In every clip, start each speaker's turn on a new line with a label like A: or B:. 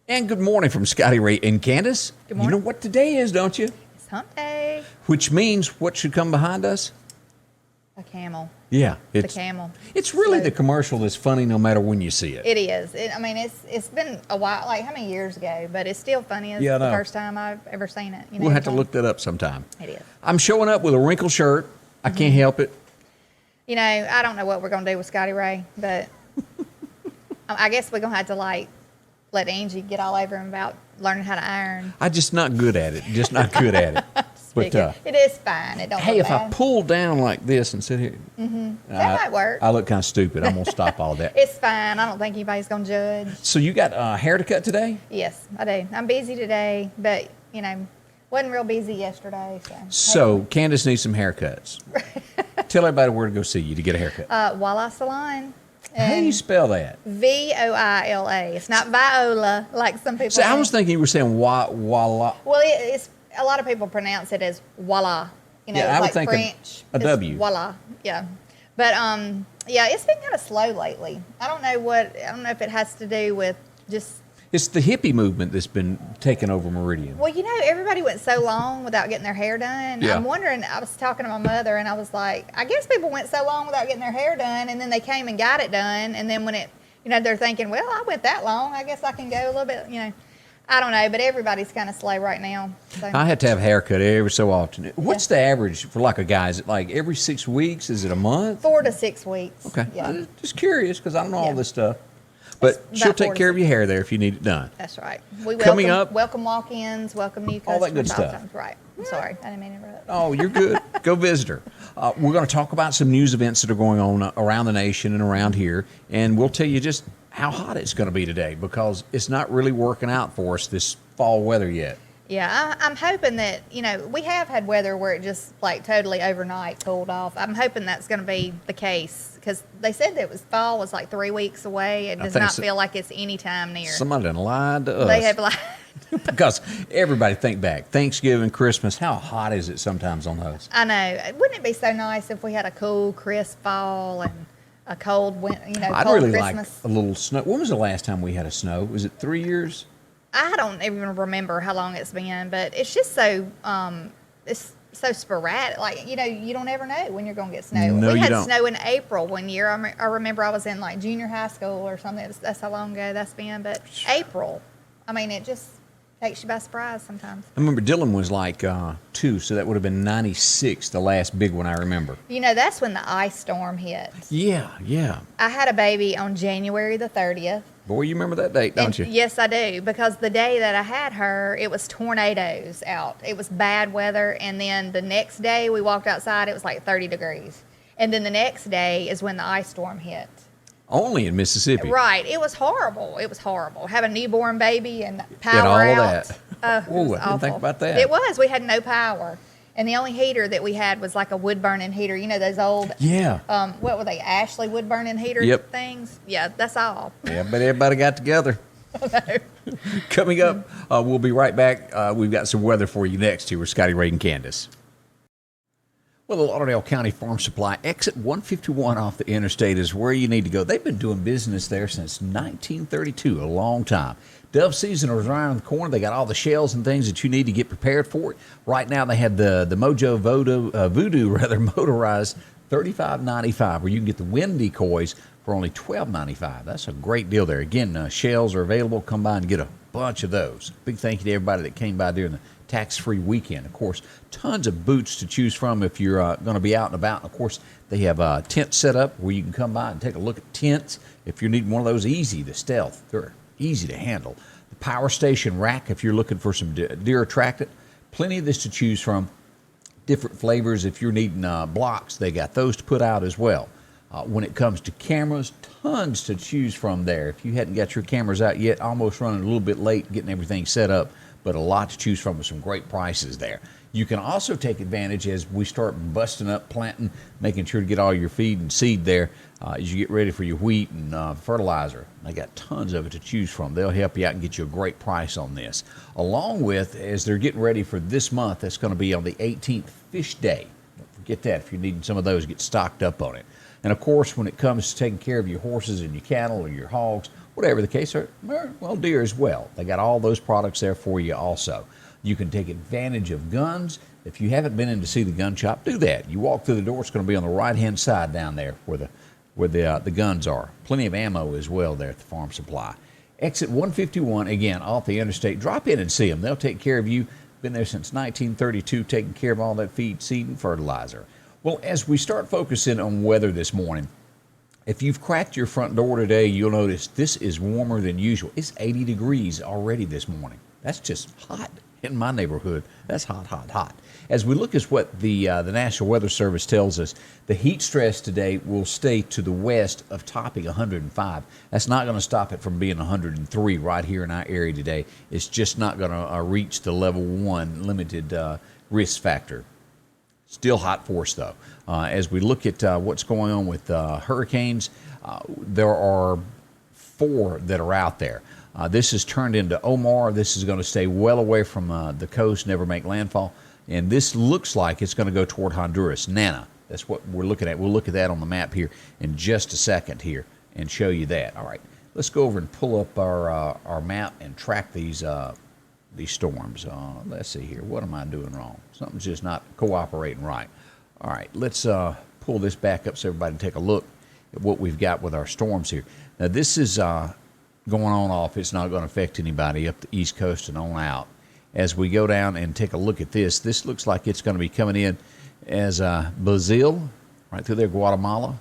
A: And good morning from Scotty, Ray, and Candace.
B: Good morning.
A: You know what today is, don't you?
B: It's hump day.
A: Which means what should come behind us?
B: A camel.
A: Yeah.
B: The camel.
A: It's really
B: So-
A: the commercial that's funny no matter when you see it.
B: It is. It's been a while, like how many years ago, but it's still funny. It's
A: Yeah, I
B: the
A: know.
B: first time I've ever seen it.
A: We'll have to look that up sometime.
B: It is.
A: I'm showing up with a wrinkled shirt. I can't help it.
B: You know, I don't know what we're going to do with Scotty Ray, but I guess we're going to have to let Angie get all over him about learning how to iron.
A: I'm just not good at it. Just not good at it. But
B: It is fine. It don't
A: hey,
B: look
A: if I
B: bad.
A: pull down like this and sit here,
B: That might work.
A: I look kind of stupid. I'm going to stop all that.
B: It's fine. I don't think anybody's going to judge.
A: So you got hair to cut today?
B: Yes, I do. I'm busy today, but, wasn't real busy yesterday.
A: So Candace needs some haircuts. Tell everybody where to go see you to get a haircut.
B: Voila Salon.
A: How do you spell that?
B: Voila. It's not Viola like some people
A: See, I
B: think.
A: was thinking you were saying voila.
B: Well, it's a lot of people pronounce it as voila.
A: Yeah, I
B: it's
A: would
B: like
A: think
B: French.
A: a
B: It's
A: W.
B: Voila. Yeah. But yeah, it's been kind of slow lately. I don't know if it has to do with just.
A: It's the hippie movement that's been taking over Meridian.
B: Well, everybody went so long without getting their hair done.
A: Yeah.
B: I'm wondering, I was talking to my mother and I was like, I guess people went so long without getting their hair done and then they came and got it done. And then when they're thinking, well, I went that long, I guess I can go a little bit, I don't know, but everybody's kind of slow right now. So.
A: I had to have a haircut every so often. What's the average for like a guy? Is it like every 6 weeks? Is it a month?
B: 4 to 6 weeks.
A: Okay.
B: Yeah.
A: I'm just curious because I don't know all
B: Yeah.
A: this stuff. But
B: It's
A: she'll
B: about 4
A: take
B: to
A: care of
B: 6.
A: your hair there if you need it done.
B: That's right. We
A: Coming up-
B: welcome walk-ins, welcome new customers.
A: All that good
B: all the
A: stuff.
B: time. Right. I'm sorry. I didn't mean to interrupt.
A: Oh, you're good. Go visit her. We're going to talk about some news events that are going on around the nation and around here, and we'll tell you just how hot it's going to be today because it's not really working out for us this fall weather yet.
B: Yeah, I'm hoping that, we have had weather where it just totally overnight cooled off. I'm hoping that's going to be the case because they said that fall was 3 weeks away. It does
A: think
B: not
A: so.
B: feel like it's any time near.
A: Somebody done lied to us.
B: They have
A: Because everybody think back. Thanksgiving, Christmas, how hot is it sometimes on those?
B: I know. Wouldn't it be so nice if we had a cool, crisp fall and a cold winter,
A: I'd
B: cold
A: really
B: Christmas?
A: like a little snow. When was the last time we had a snow? Was it 3 years?
B: I don't even remember how long it's been, but it's just so it's so sporadic. You don't ever know when you're going to get snow.
A: No,
B: we
A: you
B: had
A: don't.
B: snow in April one year. I remember I was in junior high school or something. That's how long ago that's been. But April, it just takes you by surprise sometimes.
A: I remember Dylan was 2, so that would have been 96, the last big one I remember.
B: That's when the ice storm hit.
A: Yeah.
B: I had a baby on January the 30th.
A: Boy, you remember that date, don't you?
B: Yes, I do, because the day that I had her, it was tornadoes out. It was bad weather, and then the next day we walked outside, it was 30 degrees. And then the next day is when the ice storm hit.
A: Only in Mississippi.
B: Right. It was horrible. Have a newborn baby and power
A: And all of
B: out.
A: that.
B: It
A: Ooh,
B: was
A: I didn't think
B: awful.
A: about that.
B: It was. We had no power. And the only heater that we had was a wood-burning heater. Those old,
A: Yeah.
B: what were they, Ashley wood-burning heater
A: Yep.
B: things? Yeah, that's all.
A: Yeah, but everybody got together. Coming up, we'll be right back. We've got some weather for you next here with Scotty, Ray, and Candace. Well, the Lauderdale County Farm Supply, exit 151 off the interstate is where you need to go. They've been doing business there since 1932, a long time. Dove season is around the corner. They got all the shells and things that you need to get prepared for it. Right now, they have the Mojo Voodoo motorized $35.95, where you can get the wind decoys for only $12.95. That's a great deal there. Again, shells are available. Come by and get a bunch of those. Big thank you to everybody that came by during the tax-free weekend. Of course, tons of boots to choose from if you're going to be out and about. And of course, they have a tent set up where you can come by and take a look at tents. If you're needing one of those, easy to stealth. They're easy to handle. The power station rack, if you're looking for some deer attractant. Plenty of this to choose from. Different flavors. If you're needing blocks, they got those to put out as well. When it comes to cameras, tons to choose from there. If you hadn't got your cameras out yet, almost running a little bit late getting everything set up, but a lot to choose from with some great prices there. You can also take advantage as we start busting up, planting, making sure to get all your feed and seed there as you get ready for your wheat and fertilizer. They got tons of it to choose from. They'll help you out and get you a great price on this. Along with, as they're getting ready for this month, that's going to be on the 18th, Fish Day. Don't forget that. If you're needing some of those, get stocked up on it. And of course, when it comes to taking care of your horses and your cattle or your hogs, whatever the case, or well, deer as well, they got all those products there for you also. You can take advantage of guns. If you haven't been in to see the gun shop, do that. You walk through the door, it's going to be on the right-hand side down there where the guns are. Plenty of ammo as well there at the Farm Supply. Exit 151, again, off the interstate. Drop in and see them. They'll take care of you. Been there since 1932, taking care of all that feed, seed, and fertilizer. Well, as we start focusing on weather this morning, if you've cracked your front door today, you'll notice this is warmer than usual. It's 80 degrees already this morning. That's just hot in my neighborhood. That's hot, hot, hot. As we look at what the National Weather Service tells us, the heat stress today will stay to the west of topping 105. That's not going to stop it from being 103 right here in our area today. It's just not going to reach the level 1 limited risk factor. Still hot for us, though. As we look at what's going on with hurricanes, there are 4 that are out there. This has turned into Omar. This is going to stay well away from the coast, never make landfall. And this looks like it's going to go toward Honduras. Nana, that's what we're looking at. We'll look at that on the map here in just a second here and show you that. All right, let's go over and pull up our map and track these storms. Let's see here. What am I doing wrong? Something's just not cooperating right. All right, let's pull this back up so everybody can take a look at what we've got with our storms here. Now, this is going on off. It's not going to affect anybody up the East Coast and on out. As we go down and take a look at this looks like it's going to be coming in as Brazil, right through there, Guatemala,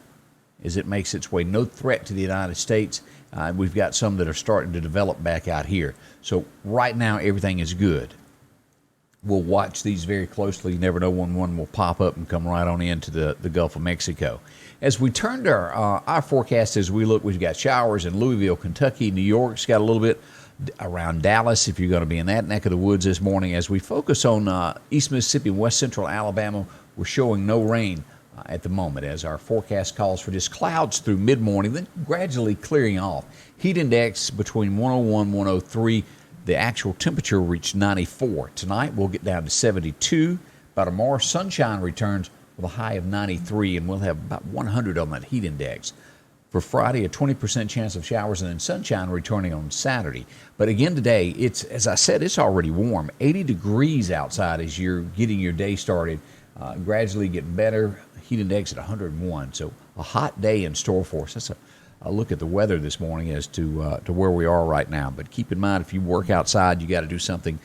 A: as it makes its way. No threat to the United States. We've got some that are starting to develop back out here. So right now, everything is good. We'll watch these very closely. You never know when one will pop up and come right on into the Gulf of Mexico. As we turn to our forecast, as we look, we've got showers in Louisville, Kentucky. New York's got a little bit around Dallas, if you're going to be in that neck of the woods this morning. As we focus on East Mississippi, West Central Alabama, we're showing no rain at the moment, as our forecast calls for just clouds through mid-morning, then gradually clearing off. Heat index between 101 and 103. The actual temperature reached 94. Tonight we'll get down to 72. By tomorrow, sunshine returns with a high of 93, and we'll have about 100 on that heat index. For Friday, a 20% chance of showers, and then sunshine returning on Saturday. But again today, it's, as I said, it's already warm. 80 degrees outside as you're getting your day started. Gradually getting better. Heat index at 101. So a hot day in store for us. That's a look at the weather this morning as to where we are right now. But keep in mind, if you work outside, you got to do something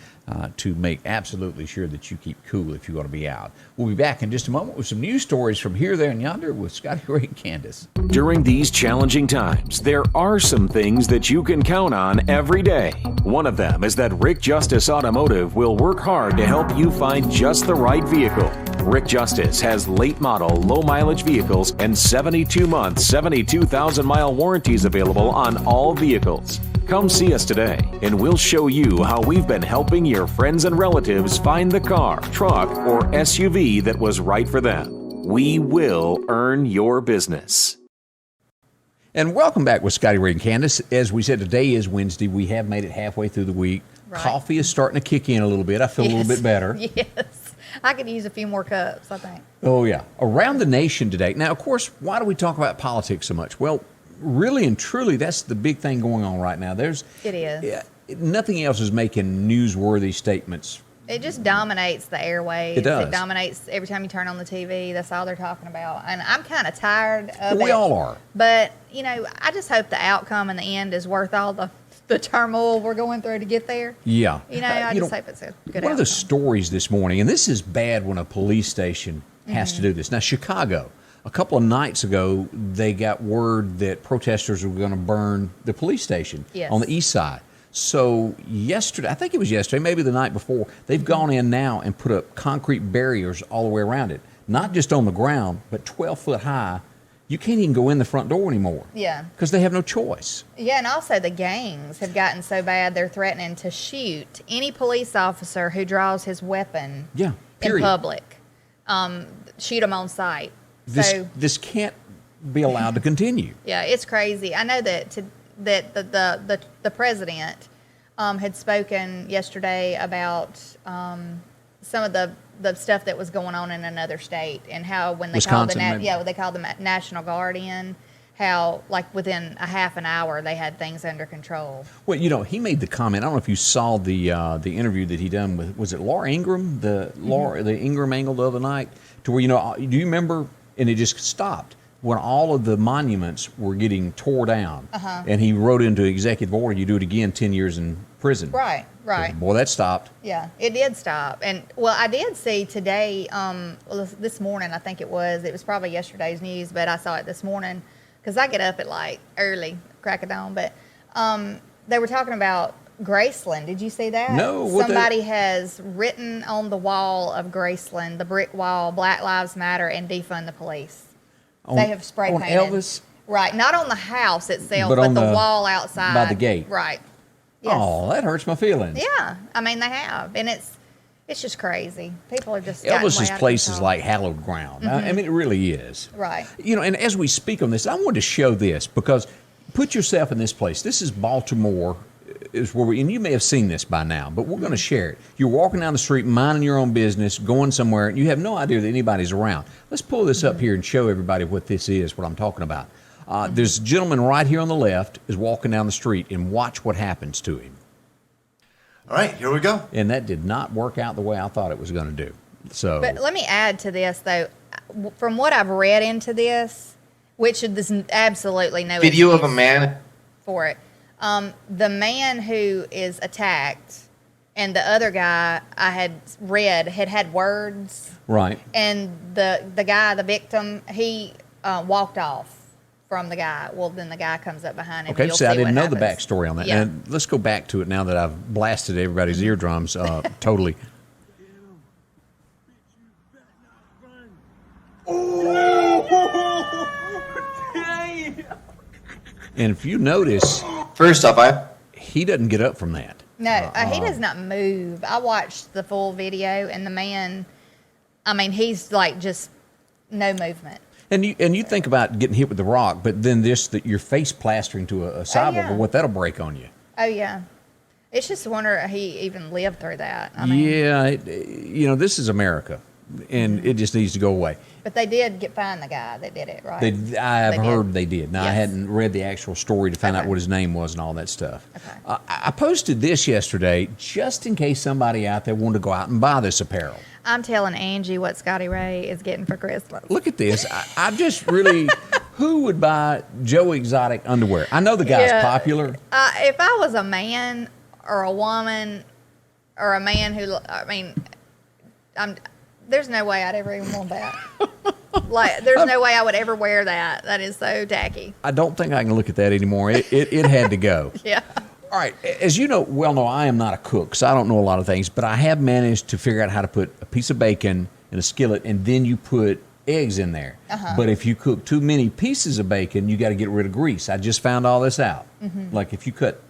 A: to make absolutely sure that you keep cool if you're going to be out. We'll be back in just a moment with some news stories from here, there, and yonder with Scotty, Ray, and Candace.
C: During these challenging times, there are some things that you can count on every day. One of them is that Rick Justice Automotive will work hard to help you find just the right vehicle. Rick Justice has late model, low mileage vehicles and 72-month, 72,000-mile warranties available on all vehicles. Come see us today, and we'll show you how we've been helping your friends and relatives find the car, truck, or SUV that was right for them. We will earn your business.
A: And welcome back with Scotty, Ray, and Candace. As we said, today is Wednesday. We have made it halfway through the week. Right. Coffee is starting to kick in a little bit. I feel a little bit better.
B: Yes. I could use a few more cups, I think.
A: Oh, yeah. Around the nation today. Now, of course, why do we talk about politics so much? Well, really and truly, that's the big thing going on right now. It is. Nothing else is making newsworthy statements.
B: It just dominates the airwaves.
A: It does.
B: It dominates every time you turn on the TV. That's all they're talking about. And I'm kind of tired of it.
A: We all are.
B: But, you know, I just hope the outcome in the end is worth all the turmoil we're going through to get there.
A: Yeah.
B: You know, I just hope it's a good outcome.
A: One of the stories this morning, and this is bad when a police station has to do this. Now, Chicago, a couple of nights ago, they got word that protesters were going to burn the police station on the east side. So yesterday, I think it was yesterday, maybe the night before, they've gone in now and put up concrete barriers all the way around it. Not just on the ground, but 12 foot high. You can't even go in the front door anymore. Yeah. Because they have no choice.
B: Yeah, and also the gangs have gotten so bad they're threatening to shoot any police officer who draws his weapon in public. Shoot them on sight.
A: This can't be allowed to continue.
B: Yeah, it's crazy. I know that the president had spoken yesterday about some of the stuff that was going on in another state, and how when they
A: Wisconsin,
B: called when they called the National Guard in, how like within a half an hour they had things under control.
A: Well, he made the comment. I don't know if you saw the interview that he done with, was it Laura Ingraham, the Ingraham angle the other night, to where do you remember? And it just stopped when all of the monuments were getting tore down, and he wrote into executive order, you do it again, 10 years in prison.
B: Right.
A: Boy, that stopped.
B: Yeah, it did stop. And, well, I did see today, this morning, I think it was probably yesterday's news, but I saw it this morning because I get up at, like, early, crack of dawn. But they were talking about Graceland. Did you see that?
A: No.
B: Somebody has written on the wall of Graceland, the brick wall, Black Lives Matter and defund the police. They have spray painted.
A: On Elvis?
B: Right. Not on the house itself,
A: But
B: but
A: on
B: the
A: the
B: wall outside.
A: by the gate.
B: Right. Yes.
A: Oh, that hurts my feelings.
B: Yeah. I mean, they have. And it's just crazy. People are just gotten way
A: Elvis's
B: out of
A: place is
B: control.
A: like hallowed ground. I mean, it really is.
B: Right.
A: And as we speak on this, I wanted to show this because put yourself in this place. This is Baltimore, is where and you may have seen this by now, but we're going to share it. You're walking down the street, minding your own business, going somewhere, and you have no idea that anybody's around. Let's pull this up here and show everybody what this is, what I'm talking about. There's a gentleman right here on the left is walking down the street, and watch what happens to him.
D: All right, here we go.
A: And that did not work out the way I thought it was going to do. So,
B: But let me add to this, though. From what I've read into this, which there's absolutely no
D: Video of a
B: excuse
D: man.
B: for it. The man who is attacked and the other guy I had read had words,
A: right.
B: and the guy, the victim, he walked off from the guy. Well, then the guy comes up behind him.
A: Okay,
B: You'll
A: so I
B: see
A: didn't
B: what
A: know the
B: happens.
A: backstory on that.
B: Yeah.
A: And let's go back to it now that I've blasted everybody's eardrums totally. And if you notice,
D: First off,
A: he doesn't get up from that.
B: No, he does not move. I watched the full video, and the man, I mean, he's like just no movement.
A: And you think about getting hit with the rock, but then your face plastering to a sidewalk,
B: yeah.
A: what that'll break on you.
B: Oh yeah, it's just a wonder he even lived through that. I mean,
A: Yeah, this is America, and it just needs to go away.
B: but they did find the guy that did it, right?
A: I've
B: They did.
A: heard they did. Now, I
B: Yes.
A: hadn't read the actual story to find out
B: Okay.
A: what his name was and all that stuff.
B: Okay.
A: I posted this yesterday just in case somebody out there wanted to go out and buy this apparel.
B: I'm telling Angie what Scotty Ray is getting for Christmas.
A: Look at this. I just really, who would buy Joe Exotic underwear? I know the guy's
B: Yeah.
A: popular.
B: If I was a man or a woman or a man who, I mean, there's no way I'd ever even want that. Like, there's no way I would ever wear that. That is so tacky.
A: I don't think I can look at that anymore. It had to go.
B: Yeah.
A: All right. As you know, I am not a cook, so I don't know a lot of things, but I have managed to figure out how to put a piece of bacon in a skillet, and then you put eggs in there. But if you cook too many pieces of bacon, you got to get rid of grease. I just found all this out. Like if you cook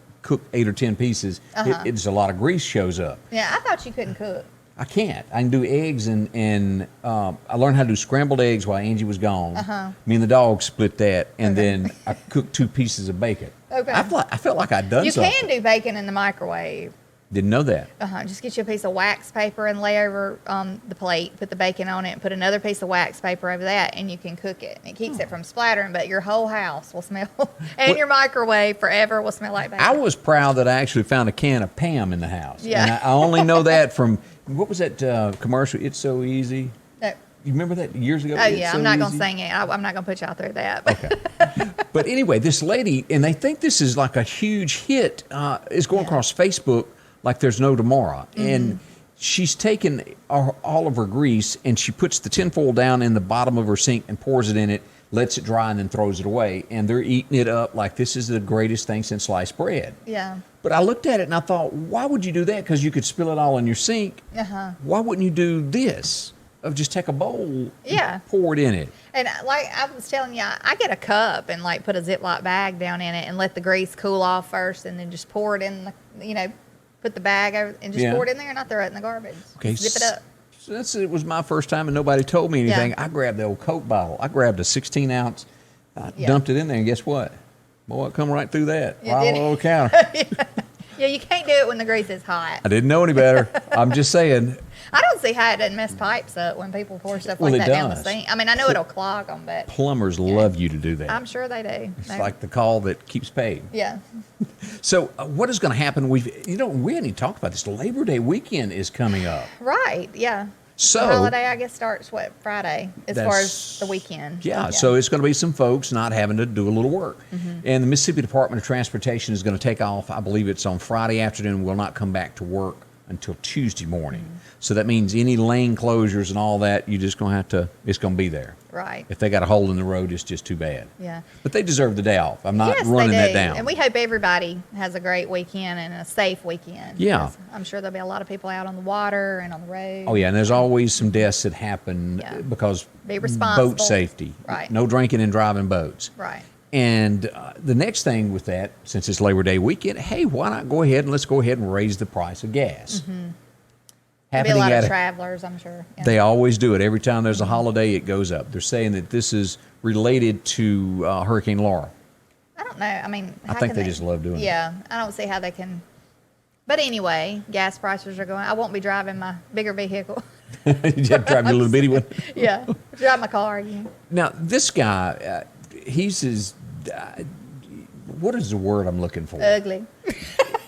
A: 8 or 10 pieces, it's a lot of grease shows up.
B: Yeah, I thought you couldn't cook.
A: I can't. I can do eggs, and I learned how to do scrambled eggs while Angie was gone. Me and the dog split that, and then I cooked 2 pieces of bacon.
B: Okay.
A: I felt like I'd done
B: You
A: something.
B: can do bacon in the microwave.
A: Didn't know that.
B: Just get you a piece of wax paper and lay over the plate, put the bacon on it, and put another piece of wax paper over that, and you can cook it. It keeps it from splattering, but your whole house will smell, and your microwave forever will smell like bacon.
A: I was proud that I actually found a can of Pam in the house.
B: Yeah.
A: And I only know that from, what was that commercial, It's So Easy?
B: No.
A: You remember that years ago?
B: Oh,
A: It's
B: yeah,
A: So
B: I'm not going to
A: Easy?
B: sing it. I'm not going to put y'all through that. But
A: Okay. But anyway, this lady, and they think this is like a huge hit, is going across Facebook like there's no tomorrow. And she's taken all of her grease, and she puts the tinfoil down in the bottom of her sink and pours it in it, lets it dry, and then throws it away. And they're eating it up like this is the greatest thing since sliced bread.
B: yeah.
A: But I looked at it and I thought, why would you do that? Because you could spill it all in your sink. Why wouldn't you do this? Of just take a bowl,
B: Yeah.
A: pour it in it.
B: And like I was telling you, I get a cup and like put a Ziploc bag down in it and let the grease cool off first, and then just pour it in the, put the bag over and just
A: Yeah.
B: pour it in there and I throw it in the garbage.
A: Okay,
B: Zip it up.
A: So it was my first time and nobody told me anything.
B: Yeah.
A: I grabbed the old Coke bottle. I grabbed a 16-ounce,
B: Yeah.
A: dumped it in there, and guess what? Boy, it come right through that.
B: It
A: Right
B: did.
A: on the counter.
B: Yeah, you can't do it when the grease is hot.
A: I didn't know any better. I'm just saying.
B: I don't don't see how it doesn't mess pipes up when people pour stuff
A: Well,
B: like
A: it
B: that down the
A: does.
B: sink. I mean, I know it'll clog them, but
A: Plumbers love you to do that.
B: I'm sure they do.
A: It's like the call that keeps paying.
B: Yeah.
A: So what is going to happen? We hadn't even talked about this. Labor Day weekend is coming up.
B: Right. Yeah.
A: So
B: the holiday, I guess, starts Friday as far
A: That's-
B: as the weekend.
A: Yeah, so it's going to be some folks not having to do a little work. And the Mississippi Department of Transportation is going to take off. I believe it's on Friday afternoon and will not come back to work until Tuesday morning. So that means any lane closures and all that, you just going to have to, it's going to be there.
B: Right.
A: If they got a hole in the road, it's just too bad.
B: Yeah.
A: But they deserve the day off. I'm not
B: Yes,
A: running
B: they do.
A: that down.
B: And we hope everybody has a great weekend and a safe weekend.
A: Yeah.
B: 'Cause I'm sure there'll be a lot of people out on the water and on the road.
A: Oh, yeah, and there's always some deaths that happen
B: Yeah.
A: because
B: Be responsible.
A: boat safety.
B: Right.
A: No drinking and driving boats.
B: Right.
A: And the next thing with that, since it's Labor Day weekend, hey, why not go ahead and let's go ahead and raise the price of gas?
B: There'll be a lot
A: at
B: of travelers, I'm sure. Yeah.
A: They always do it. Every time there's a holiday, it goes up. They're saying that this is related to Hurricane Laura.
B: I don't know. I mean,
A: I
B: how
A: think
B: can
A: they just love doing it.
B: Yeah, I don't see how they can. But anyway, gas prices are going. I won't be driving my bigger vehicle.
A: You have to drive your little bitty one.
B: Yeah, drive my car again.
A: Now, this guy, he's his. What is the word I'm looking for?
B: Ugly.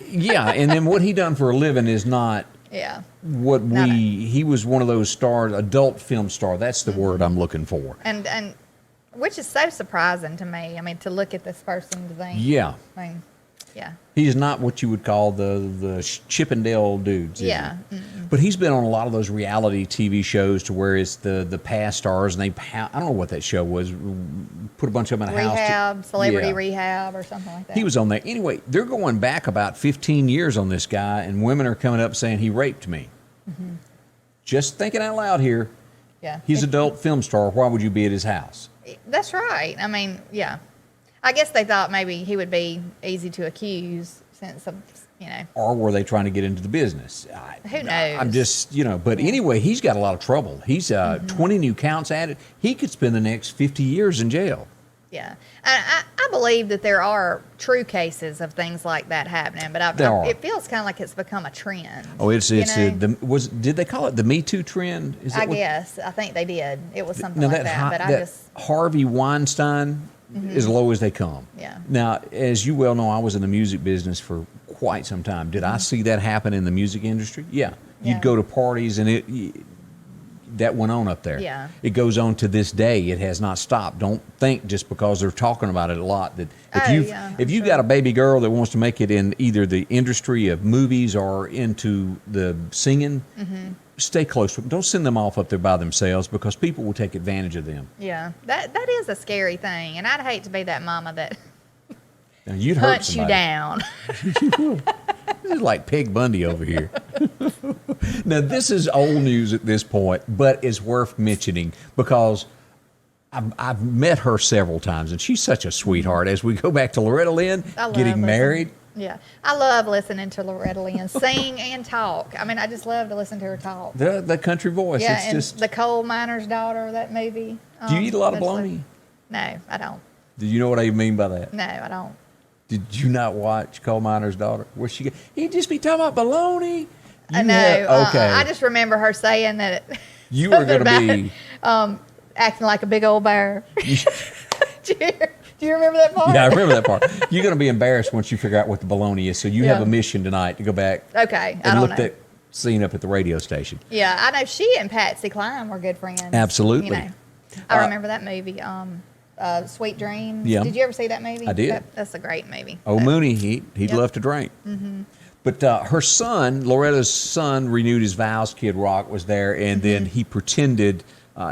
A: Yeah, and then what he done for a living is not
B: Yeah.
A: what
B: No, no.
A: he was one of those stars, adult film star. That's the word I'm looking for.
B: And which is so surprising to me. I mean, to look at this person to think.
A: Yeah.
B: I mean, yeah.
A: He's not what you would call the Chippendale dudes. is
B: Yeah.
A: he? But he's been on a lot of those reality TV shows to where it's the past stars, and I don't know what that show was. Put a bunch of them in a house.
B: Rehab, celebrity
A: Yeah.
B: rehab, or something like that.
A: He was on there. Anyway, they're going back about 15 years on this guy, and women are coming up saying he raped me. Just thinking out loud here.
B: Yeah.
A: He's an adult film star. Why would you be at his house?
B: That's right. I mean, yeah. I guess they thought maybe he would be easy to accuse since,
A: Or were they trying to get into the business?
B: Who knows?
A: I'm just, but anyway, he's got a lot of trouble. He's 20 new counts added. He could spend the next 50 years in jail.
B: Yeah. I believe that there are true cases of things like that happening, but
A: There are.
B: it feels kind of like it's become a trend.
A: Oh, it's
B: you know?
A: did they call it the Me Too trend? Is
B: I
A: that what-
B: guess. I think they did. It was something
A: Now
B: like that. But I just,
A: Harvey Weinstein, as low as they come.
B: Yeah.
A: Now, as you well know, I was in the music business for quite some time. Did I see that happen in the music industry? Yeah.
B: Yeah.
A: You'd go to parties and that went on up there.
B: Yeah.
A: It goes on to this day. It has not stopped. Don't think just because they're talking about it a lot that if you've got a baby girl that wants to make it in either the industry of movies or into the singing, stay close to them. Don't send them off up there by themselves because people will take advantage of them.
B: yeah, that is a scary thing. And I'd hate to be that mama that
A: Now, you'd hurt
B: hunts you
A: somebody.
B: down.
A: This is like Peg Bundy over here. Now, this is old news at this point, but it's worth mentioning because I've met her several times, and she's such a sweetheart. As we go back to Loretta Lynn,
B: I love
A: getting
B: listening.
A: married.
B: Yeah. I love listening to Loretta Lynn sing and talk. I mean, I just love to listen to her talk.
A: The country voice.
B: Yeah,
A: It's
B: and
A: just.
B: The Coal Miner's Daughter, that movie.
A: Do you eat a lot of
B: that's
A: bologna?
B: No, I don't.
A: Do you know what I mean by that?
B: No, I don't.
A: Did you not watch Coal Miner's Daughter? Where she he'd just be talking about bologna.
B: I know.
A: Okay.
B: I just remember her saying that
A: You were going to
B: something
A: be.
B: about, acting like a big old bear. Do you remember that part?
A: Yeah, I remember that part. You're going to be embarrassed once you figure out what the bologna is. So you have
B: Yeah.
A: a mission tonight to go back
B: Okay, I
A: and
B: don't
A: look
B: know.
A: that scene up at the radio station.
B: Yeah, I know she and Patsy Cline were good friends.
A: Absolutely.
B: You know. I remember that movie, Sweet Dreams.
A: Yeah.
B: Did you ever see that movie?
A: I did.
B: That's a great movie.
A: Oh, Mooney, he'd
B: Yep.
A: love to drink. Mm-hmm. But her son, Loretta's son, renewed his vows. Kid Rock was there, and then he pretended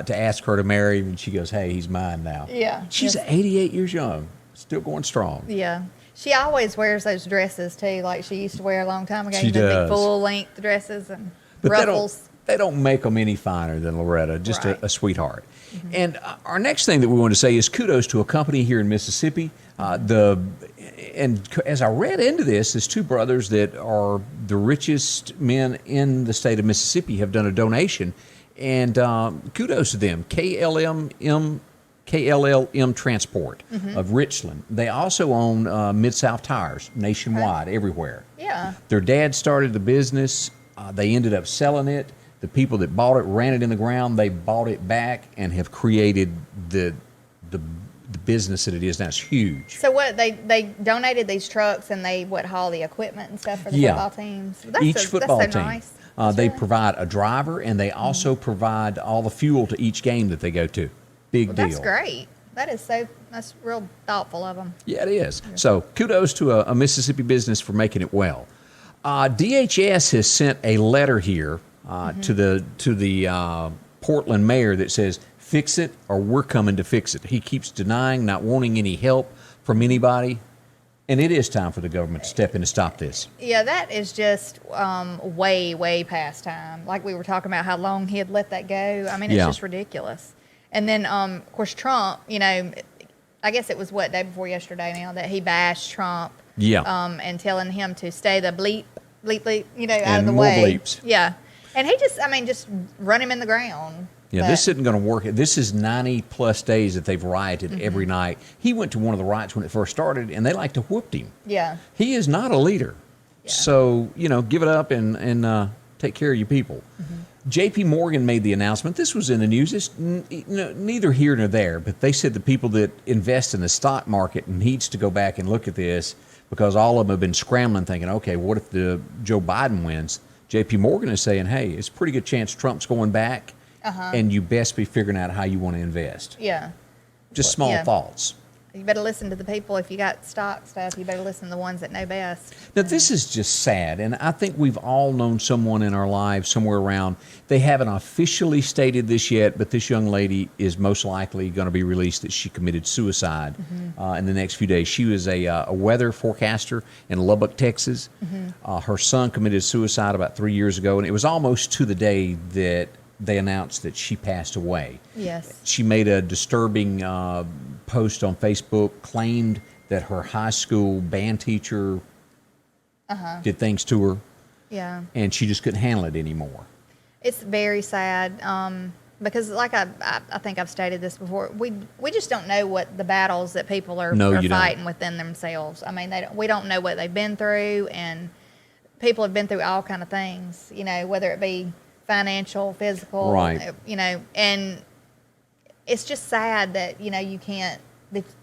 A: to ask her to marry him, and she goes, "Hey, he's mine now."
B: Yeah.
A: She's
B: Yes.
A: 88 years young, still going strong.
B: Yeah. She always wears those dresses too, like she used to wear a long time ago.
A: She
B: the
A: does.
B: big full length dresses and
A: But
B: ruffles.
A: they don't make them any finer than Loretta, just
B: Right.
A: a sweetheart. And our next thing that we want to say is kudos to a company here in Mississippi. And as I read into this, there's two brothers that are the richest men in the state of Mississippi have done a donation, and kudos to them. KLM Transport of Richland. They also own Mid-South Tires nationwide, everywhere.
B: Yeah.
A: Their dad started the business. They ended up selling it. The people that bought it, ran it in the ground, they bought it back and have created the business that it is now. It's huge.
B: So what, they donated these trucks and they haul the equipment and stuff for the football teams?
A: Each football
B: that's so
A: team.
B: Nice.
A: They
B: really
A: provide a driver, and they also provide all the fuel to each game that they go to. Big deal.
B: That's great. That's real thoughtful of them.
A: Yeah, it is. So kudos to a Mississippi business for making it well. DHS has sent a letter here to the Portland mayor that says, fix it or we're coming to fix it. He keeps denying, not wanting any help from anybody. And it is time for the government to step in to stop this.
B: Yeah, that is just way, way past time. Like we were talking about how long he had let that go. I mean, it's just ridiculous. And then, of course, Trump, I guess it was day before yesterday now that he bashed Trump.
A: Yeah.
B: And telling him to stay the bleep, out
A: and
B: of the
A: more
B: way.
A: Bleeps.
B: Yeah. And he just run him in the ground.
A: Yeah, this isn't going to work. This is 90-plus days that they've rioted every night. He went to one of the riots when it first started, and they like to whoop him.
B: Yeah.
A: He is not a leader. Yeah. So, give it up and take care of your people. J.P. Morgan made the announcement. This was in the news. It's neither here nor there, but they said the people that invest in the stock market needs to go back and look at this because all of them have been scrambling thinking, okay, what if Joe Biden wins? J.P. Morgan is saying, hey, it's a pretty good chance Trump's going back. And you best be figuring out how you want to invest.
B: Yeah.
A: Just small thoughts.
B: You better listen to the people. If you got stock stuff, you better listen to the ones that know best.
A: Now, this is just sad, and I think we've all known someone in our lives somewhere around. They haven't officially stated this yet, but this young lady is most likely going to be released that she committed suicide in the next few days. She was a weather forecaster in Lubbock, Texas. Her son committed suicide about 3 years ago, and it was almost to the day that they announced that she passed away.
B: Yes.
A: She made a disturbing post on Facebook, claimed that her high school band teacher did things to her.
B: Yeah.
A: And she just couldn't handle it anymore.
B: It's very sad because, like I think I've stated this before, we just don't know what the battles that people are fighting within themselves. I mean, we don't know what they've been through, and people have been through all kind of things, whether it be financial, physical,
A: right.
B: And it's just sad that, you can't,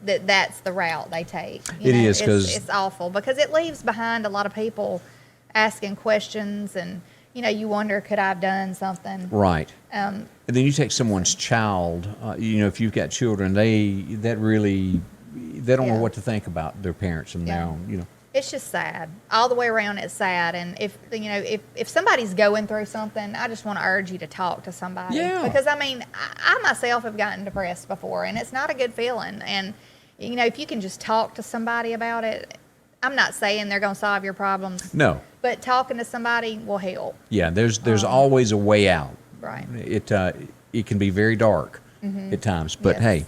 B: that's the route they take.
A: It is, because
B: it's awful because it leaves behind a lot of people asking questions and, you wonder, could I have done something?
A: Right. And then you take someone's child, if you've got children, they don't know what to think about their parents and their own,
B: It's just sad. All the way around, it's sad. And if somebody's going through something, I just want to urge you to talk to somebody.
A: Yeah.
B: Because, I myself have gotten depressed before, and it's not a good feeling. And, if you can just talk to somebody about it, I'm not saying they're going to solve your problems.
A: No.
B: But talking to somebody will help.
A: Yeah, there's always a way out.
B: Right.
A: It can be very dark at times. But, hey,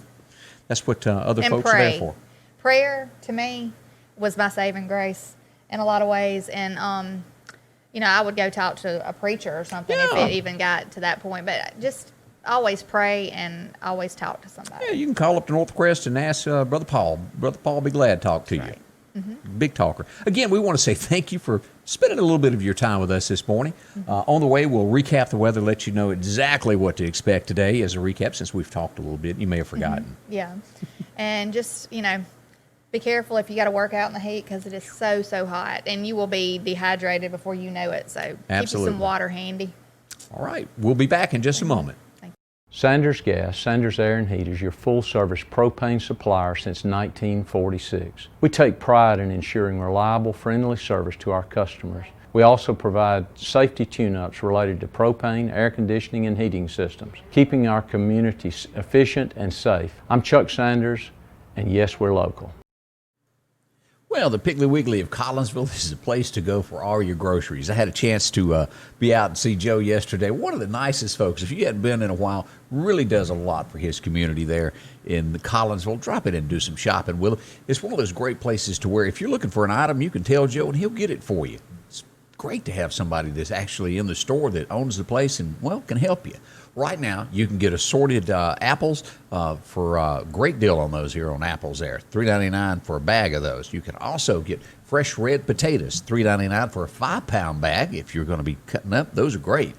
A: that's what other folks are there for.
B: Prayer, to me, was my saving grace in a lot of ways. And, I would go talk to a preacher or something if it even got to that point. But just always pray and always talk to somebody.
A: Yeah, you can call up to Northcrest and ask Brother Paul. Brother Paul will be glad to talk to you. Big talker. Again, we want to say thank you for spending a little bit of your time with us this morning. On the way, we'll recap the weather, let you know exactly what to expect today as a recap, since we've talked a little bit. You may have forgotten.
B: Yeah. And just, be careful if you got to work out in the heat because it is so, so hot. And you will be dehydrated before you know it. So keep you some water handy.
A: All right. We'll be back in just a moment.
E: Sanders Gas, Sanders Air and Heat is your full-service propane supplier since 1946. We take pride in ensuring reliable, friendly service to our customers. We also provide safety tune-ups related to propane, air conditioning, and heating systems, keeping our community efficient and safe. I'm Chuck Sanders, and yes, we're local.
A: Well, the Piggly Wiggly of Collinsville, this is a place to go for all your groceries. I had a chance to be out and see Joe yesterday. One of the nicest folks, if you hadn't been in a while, really does a lot for his community there in the Collinsville. Drop in and do some shopping with him. It's one of those great places to where if you're looking for an item, you can tell Joe and he'll get it for you. It's great to have somebody that's actually in the store that owns the place and, can help you. Right now, you can get assorted apples for a great deal on those here on apples there. $3.99 for a bag of those. You can also get fresh red potatoes, $3.99 for a 5-pound bag if you're going to be cutting up. Those are great.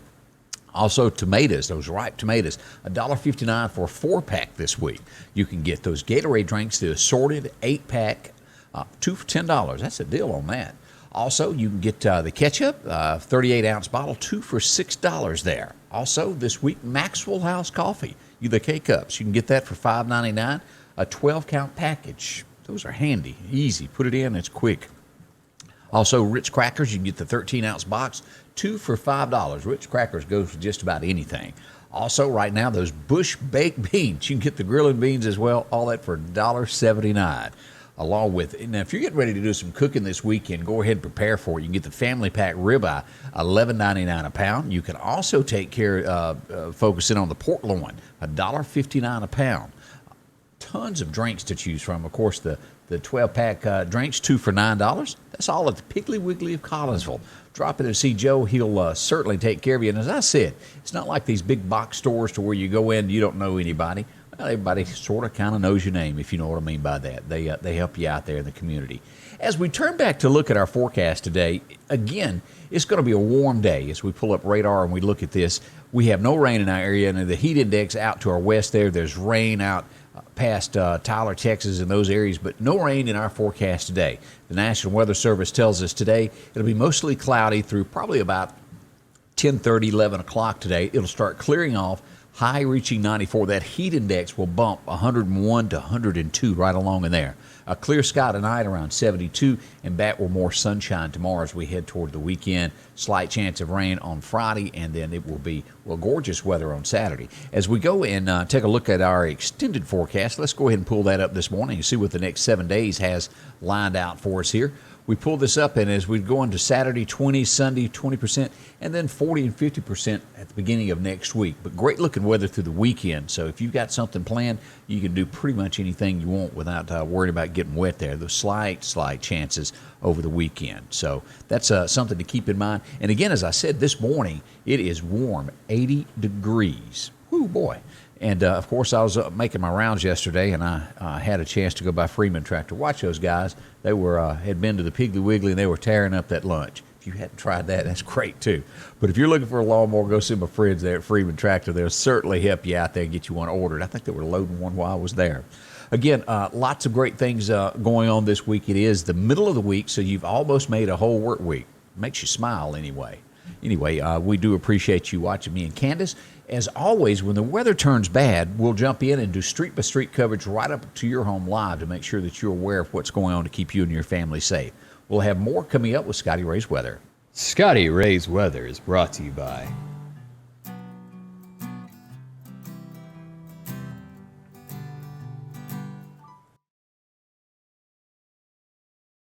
A: Also, tomatoes, those ripe tomatoes, $1.59 for a 4-pack this week. You can get those Gatorade drinks, the assorted 8-pack, 2 for $10. That's a deal on that. Also, you can get the ketchup, 38-ounce bottle, 2 for $6 there. Also, this week, Maxwell House Coffee, the K-Cups. You can get that for $5.99, a 12-count package. Those are handy, easy. Put it in, it's quick. Also, Ritz Crackers, you can get the 13-ounce box, 2 for $5. Ritz Crackers goes for just about anything. Also, right now, those Bush baked beans, you can get the grilling beans as well, all that for $1.79. Along with, now if you're getting ready to do some cooking this weekend, go ahead and prepare for it. You can get the family pack ribeye, $11.99 a pound. You can also take care, focusing on the pork loin, $1.59 a pound. Tons of drinks to choose from. Of course, the 12-pack drinks, 2 for $9. That's all at the Piggly Wiggly of Collinsville. Drop in and see Joe. He'll certainly take care of you. And as I said, it's not like these big box stores to where you go in and you don't know anybody. Well, everybody sort of kind of knows your name, if you know what I mean by that. They help you out there in the community. As we turn back to look at our forecast today, again, it's going to be a warm day. As we pull up radar and we look at this, we have no rain in our area, and the heat index out to our west there's rain out past Tyler, Texas, and those areas, but no rain in our forecast today. The National Weather Service tells us today it'll be mostly cloudy through probably about 10:30, 11 o'clock today. It'll start clearing off, high reaching 94. That heat index will bump 101 to 102 right along in there. A clear sky tonight around 72, and back with more sunshine tomorrow as we head toward the weekend. Slight chance of rain on Friday, and then it will be, well, gorgeous weather on Saturday. As we go and take a look at our extended forecast, let's go ahead and pull that up this morning and see what the next 7 days has lined out for us here. We pull this up, and as we go into Saturday, 20, Sunday, 20%, and then 40 and 50% at the beginning of next week. But great looking weather through the weekend. So if you've got something planned, you can do pretty much anything you want without worrying about getting wet there. Those slight chances over the weekend. So that's something to keep in mind. And again, as I said this morning, it is warm, 80 degrees. Whoo, boy. And, of course, I was making my rounds yesterday, and I had a chance to go by Freeman Tractor. Watch those guys. They were had been to the Piggly Wiggly, and they were tearing up that lunch. If you hadn't tried that, that's great, too. But if you're looking for a lawnmower, go see my friends there at Freeman Tractor. They'll certainly help you out there and get you one ordered. I think they were loading one while I was there. Again, lots of great things going on this week. It is the middle of the week, so you've almost made a whole work week. Makes you smile anyway. Anyway, we do appreciate you watching me and Candace. As always, when the weather turns bad, we'll jump in and do street-by-street coverage right up to your home live to make sure that you're aware of what's going on to keep you and your family safe. We'll have more coming up with Scotty Ray's Weather.
F: Scotty Ray's Weather is brought to you by